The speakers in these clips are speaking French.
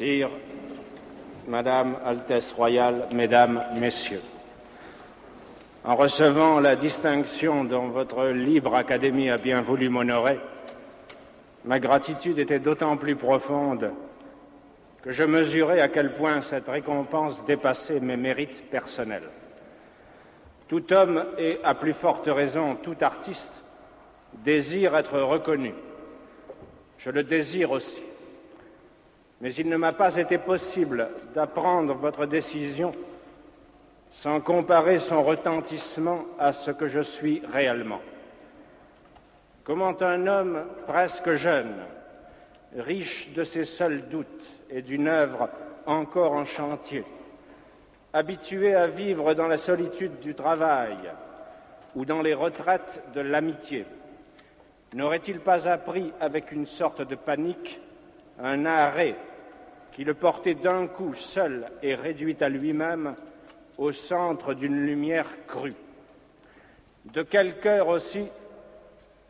Sire, Madame, Altesse royale, Mesdames, Messieurs, en recevant la distinction dont votre libre académie a bien voulu m'honorer, ma gratitude était d'autant plus profonde que je mesurais à quel point cette récompense dépassait mes mérites personnels. Tout homme et, à plus forte raison, tout artiste désire être reconnu. Je le désire aussi. Mais il ne m'a pas été possible d'apprendre votre décision sans comparer son retentissement à ce que je suis réellement. Comment un homme presque jeune, riche de ses seuls doutes et d'une œuvre encore en chantier, habitué à vivre dans la solitude du travail ou dans les retraites de l'amitié, n'aurait-il pas appris avec une sorte de panique un arrêt qui le portait d'un coup seul et réduit à lui-même au centre d'une lumière crue? De quel cœur aussi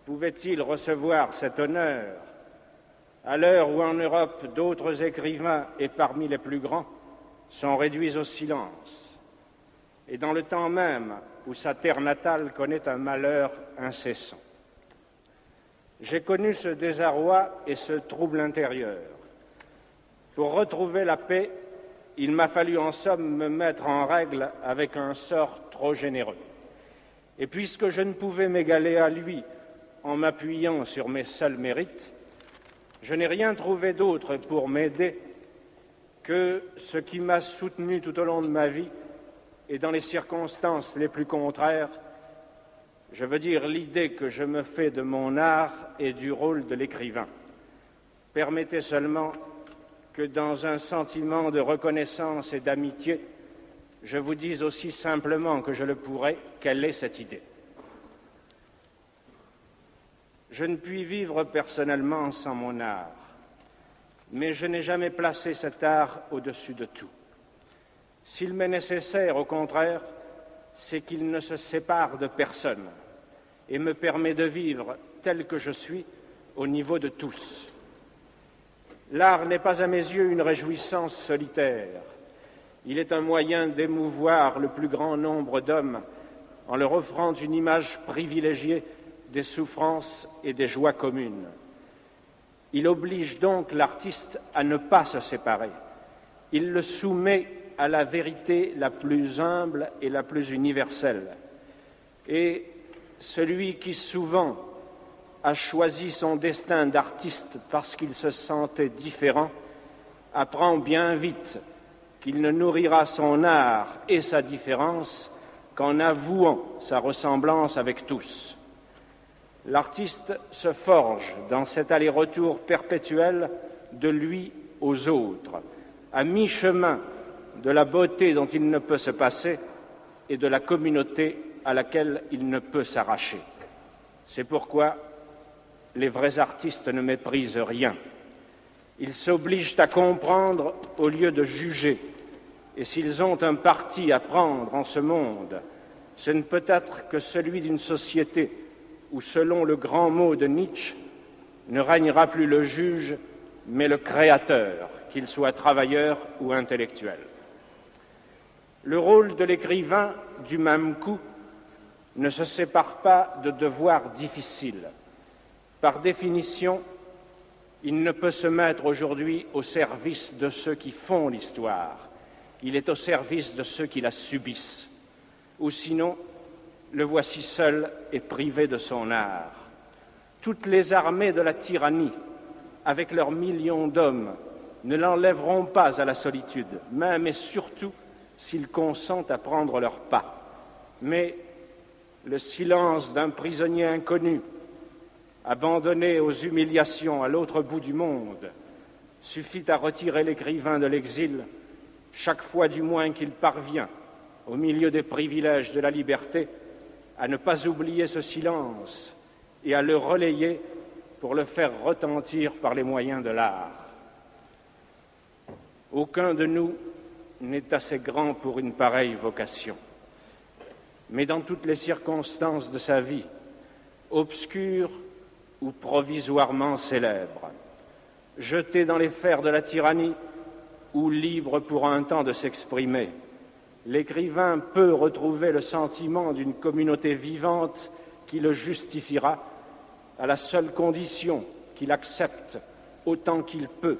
pouvait-il recevoir cet honneur à l'heure où en Europe d'autres écrivains, et parmi les plus grands, sont réduits au silence, et dans le temps même où sa terre natale connaît un malheur incessant? J'ai connu ce désarroi et ce trouble intérieur. Pour retrouver la paix, il m'a fallu en somme me mettre en règle avec un sort trop généreux. Et puisque je ne pouvais m'égaler à lui en m'appuyant sur mes seuls mérites, je n'ai rien trouvé d'autre pour m'aider que ce qui m'a soutenu tout au long de ma vie et dans les circonstances les plus contraires, je veux dire l'idée que je me fais de mon art et du rôle de l'écrivain. Permettez seulement que dans un sentiment de reconnaissance et d'amitié, je vous dise aussi simplement que je le pourrais, quelle est cette idée. Je ne puis vivre personnellement sans mon art, mais je n'ai jamais placé cet art au-dessus de tout. S'il m'est nécessaire, au contraire, c'est qu'il ne se sépare de personne et me permet de vivre tel que je suis au niveau de tous. L'art n'est pas à mes yeux une réjouissance solitaire. Il est un moyen d'émouvoir le plus grand nombre d'hommes en leur offrant une image privilégiée des souffrances et des joies communes. Il oblige donc l'artiste à ne pas se séparer. Il le soumet à la vérité la plus humble et la plus universelle. Et celui qui souvent a choisi son destin d'artiste parce qu'il se sentait différent, apprend bien vite qu'il ne nourrira son art et sa différence qu'en avouant sa ressemblance avec tous. L'artiste se forge dans cet aller-retour perpétuel de lui aux autres, à mi-chemin de la beauté dont il ne peut se passer et de la communauté à laquelle il ne peut s'arracher. C'est pourquoi les vrais artistes ne méprisent rien. Ils s'obligent à comprendre au lieu de juger. Et s'ils ont un parti à prendre en ce monde, ce ne peut être que celui d'une société où, selon le grand mot de Nietzsche, ne régnera plus le juge, mais le créateur, qu'il soit travailleur ou intellectuel. Le rôle de l'écrivain, du même coup, ne se sépare pas de devoirs difficiles. Par définition, il ne peut se mettre aujourd'hui au service de ceux qui font l'histoire. Il est au service de ceux qui la subissent. Ou sinon, le voici seul et privé de son art. Toutes les armées de la tyrannie, avec leurs millions d'hommes, ne l'enlèveront pas à la solitude, même et surtout s'ils consentent à prendre leur pas. Mais le silence d'un prisonnier inconnu, abandonné aux humiliations à l'autre bout du monde, suffit à retirer l'écrivain de l'exil, chaque fois du moins qu'il parvient, au milieu des privilèges de la liberté, à ne pas oublier ce silence et à le relayer pour le faire retentir par les moyens de l'art. Aucun de nous n'est assez grand pour une pareille vocation. Mais dans toutes les circonstances de sa vie, obscures ou provisoirement célèbres, jeté dans les fers de la tyrannie ou libre pour un temps de s'exprimer, l'écrivain peut retrouver le sentiment d'une communauté vivante qui le justifiera, à la seule condition qu'il accepte, autant qu'il peut,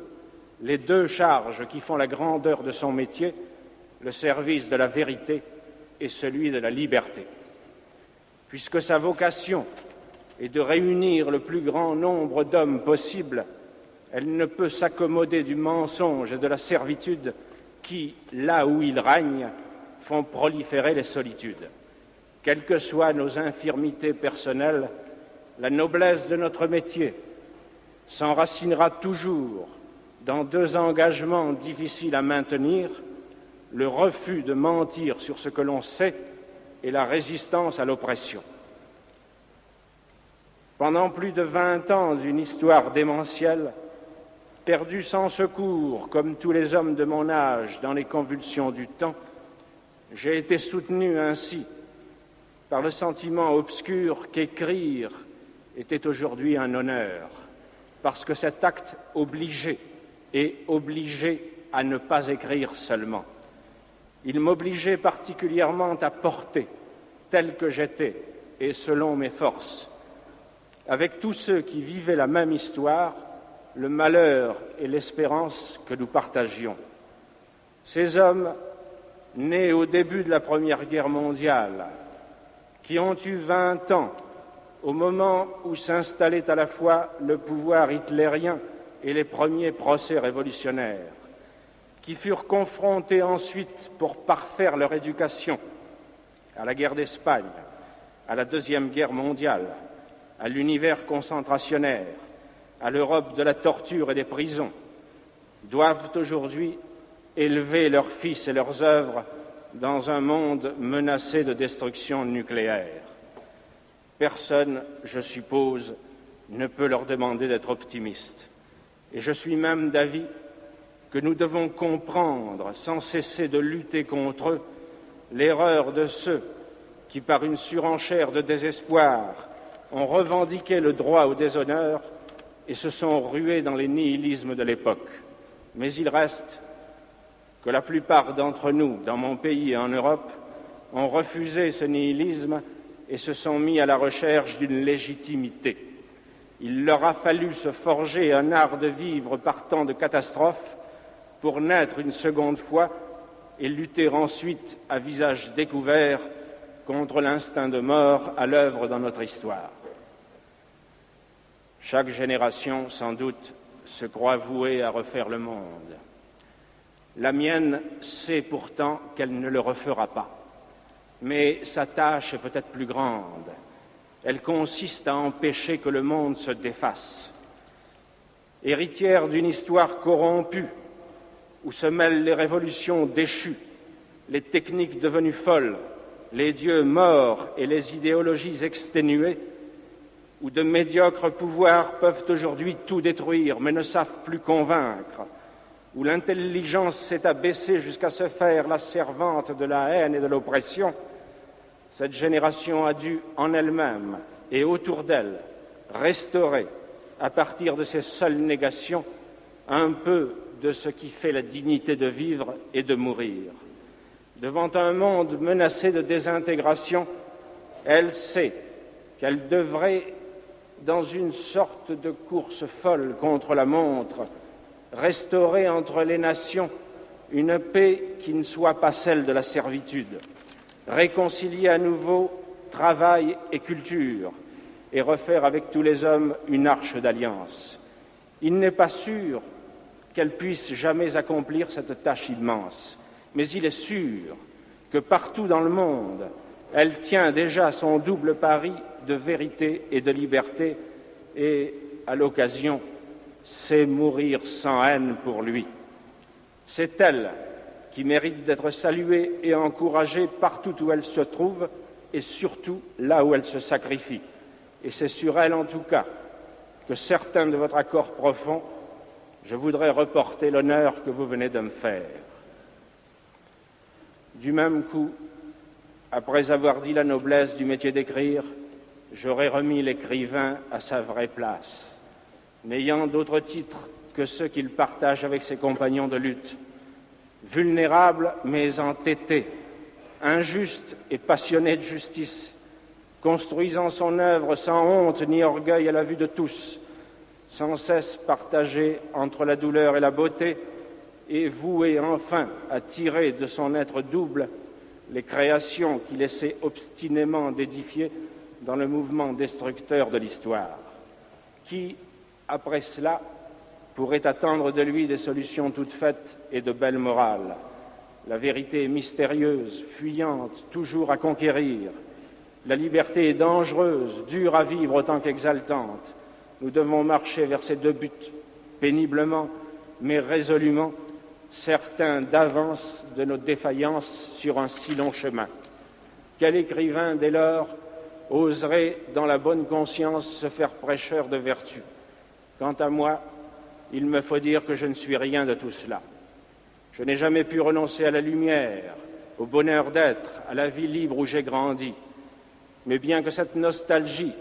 les deux charges qui font la grandeur de son métier, le service de la vérité et celui de la liberté. Puisque sa vocation est de réunir le plus grand nombre d'hommes possible, elle ne peut s'accommoder du mensonge et de la servitude qui, là où ils règnent, font proliférer les solitudes. Quelles que soient nos infirmités personnelles, la noblesse de notre métier s'enracinera toujours dans deux engagements difficiles à maintenir, le refus de mentir sur ce que l'on sait et la résistance à l'oppression. Pendant plus de 20 ans d'une histoire démentielle, perdue sans secours, comme tous les hommes de mon âge dans les convulsions du temps, j'ai été soutenu ainsi par le sentiment obscur qu'écrire était aujourd'hui un honneur, parce que cet acte obligeait et obligeait à ne pas écrire seulement. Il m'obligeait particulièrement à porter, tel que j'étais et selon mes forces, avec tous ceux qui vivaient la même histoire, le malheur et l'espérance que nous partagions. Ces hommes, nés au début de la Première Guerre mondiale, qui ont eu 20 ans au moment où s'installait à la fois le pouvoir hitlérien et les premiers procès révolutionnaires, qui furent confrontés ensuite pour parfaire leur éducation à la guerre d'Espagne, à la Deuxième Guerre mondiale, à l'univers concentrationnaire, à l'Europe de la torture et des prisons, doivent aujourd'hui élever leurs fils et leurs œuvres dans un monde menacé de destruction nucléaire. Personne, je suppose, ne peut leur demander d'être optimistes. Et je suis même d'avis que nous devons comprendre, sans cesser de lutter contre eux, l'erreur de ceux qui, par une surenchère de désespoir, ont revendiqué le droit au déshonneur et se sont rués dans les nihilismes de l'époque. Mais il reste que la plupart d'entre nous, dans mon pays et en Europe, ont refusé ce nihilisme et se sont mis à la recherche d'une légitimité. Il leur a fallu se forger un art de vivre par tant de catastrophes pour naître une seconde fois et lutter ensuite à visage découvert contre l'instinct de mort à l'œuvre dans notre histoire. Chaque génération, sans doute, se croit vouée à refaire le monde. La mienne sait pourtant qu'elle ne le refera pas. Mais sa tâche est peut-être plus grande. Elle consiste à empêcher que le monde se défasse. Héritière d'une histoire corrompue, où se mêlent les révolutions déchues, les techniques devenues folles, les dieux morts et les idéologies exténuées, où de médiocres pouvoirs peuvent aujourd'hui tout détruire, mais ne savent plus convaincre, où l'intelligence s'est abaissée jusqu'à se faire la servante de la haine et de l'oppression, cette génération a dû en elle-même et autour d'elle restaurer, à partir de ses seules négations, un peu de ce qui fait la dignité de vivre et de mourir. Devant un monde menacé de désintégration, elle sait qu'elle devrait, dans une sorte de course folle contre la montre, restaurer entre les nations une paix qui ne soit pas celle de la servitude, réconcilier à nouveau travail et culture et refaire avec tous les hommes une arche d'alliance. Il n'est pas sûr qu'elle puisse jamais accomplir cette tâche immense, mais il est sûr que partout dans le monde, elle tient déjà son double pari de vérité et de liberté et, à l'occasion, sait mourir sans haine pour lui. C'est elle qui mérite d'être saluée et encouragée partout où elle se trouve et surtout là où elle se sacrifie. Et c'est sur elle, en tout cas, que certains de votre accord profond, je voudrais reporter l'honneur que vous venez de me faire. Du même coup, après avoir dit la noblesse du métier d'écrire, j'aurais remis l'écrivain à sa vraie place, n'ayant d'autre titre que ceux qu'il partage avec ses compagnons de lutte, vulnérable mais entêté, injuste et passionné de justice, construisant son œuvre sans honte ni orgueil à la vue de tous, sans cesse partagé entre la douleur et la beauté, et voué enfin à tirer de son être double les créations qu'il essaie obstinément d'édifier dans le mouvement destructeur de l'histoire. Qui, après cela, pourrait attendre de lui des solutions toutes faites et de belle morale? La vérité est mystérieuse, fuyante, toujours à conquérir. La liberté est dangereuse, dure à vivre autant qu'exaltante. Nous devons marcher vers ces deux buts, péniblement, mais résolument, certains d'avance de nos défaillances sur un si long chemin. Quel écrivain, dès lors, oserait, dans la bonne conscience, se faire prêcheur de vertu? Quant à moi, il me faut dire que je ne suis rien de tout cela. Je n'ai jamais pu renoncer à la lumière, au bonheur d'être, à la vie libre où j'ai grandi. Mais bien que cette nostalgie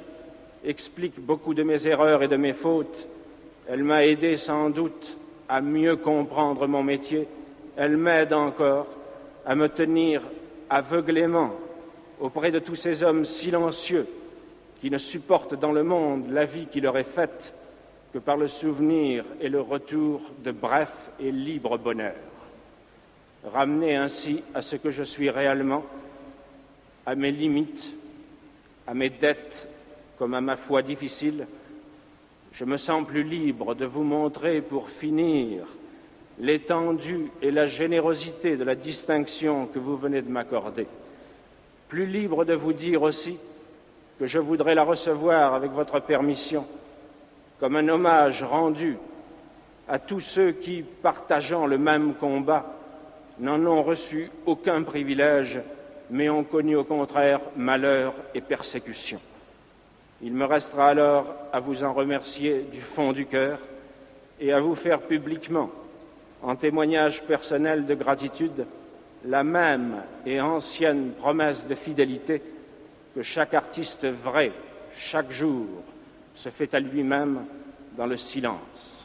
explique beaucoup de mes erreurs et de mes fautes, elle m'a aidé sans doute à mieux comprendre mon métier. Elle m'aide encore à me tenir aveuglément auprès de tous ces hommes silencieux qui ne supportent dans le monde la vie qui leur est faite que par le souvenir et le retour de bref et libre bonheur. Ramené ainsi à ce que je suis réellement, à mes limites, à mes dettes comme à ma foi difficile, je me sens plus libre de vous montrer pour finir l'étendue et la générosité de la distinction que vous venez de m'accorder. Plus libre de vous dire aussi que je voudrais la recevoir avec votre permission comme un hommage rendu à tous ceux qui, partageant le même combat, n'en ont reçu aucun privilège, mais ont connu au contraire malheur et persécution. Il me restera alors à vous en remercier du fond du cœur et à vous faire publiquement, en témoignage personnel de gratitude, la même et ancienne promesse de fidélité que chaque artiste vrai, chaque jour, se fait à lui-même dans le silence.